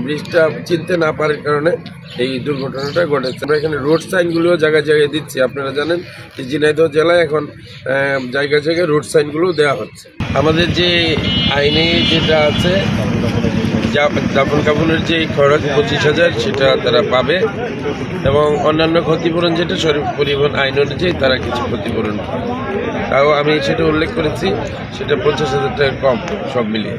ব্রিজটা চিনতে না পারার কারণে এই দুর্ঘটনাটা ঘটেছে। আমরা এখানে রোড সাইনগুলোও জায়গায় জায়গায় দিচ্ছি। আপনারা জানেন যে ঝিনাইদহ জেলায় এখন জায়গায় জায়গায় রোড সাইনগুলোও দেওয়া হচ্ছে। আমাদের যে আইনে যেটা আছে দাফন কাফনের যে খরচ 25,000 সেটা তারা পাবে এবং অন্যান্য ক্ষতিপূরণ যেটা সড়ক পরিবহন আইন অনুযায়ী তারা কিছু ক্ষতিপূরণ পাবে। তাও আমি সেটা উল্লেখ করেছি, সেটা 50,000 টাকা কম সব মিলিয়ে।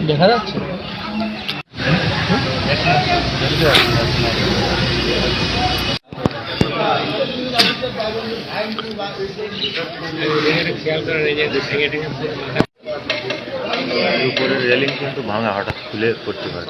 দেখা যাচ্ছে উপরের রেলিং কিন্তু ভাঙা, হঠাৎ খুলে পড়তে পারে।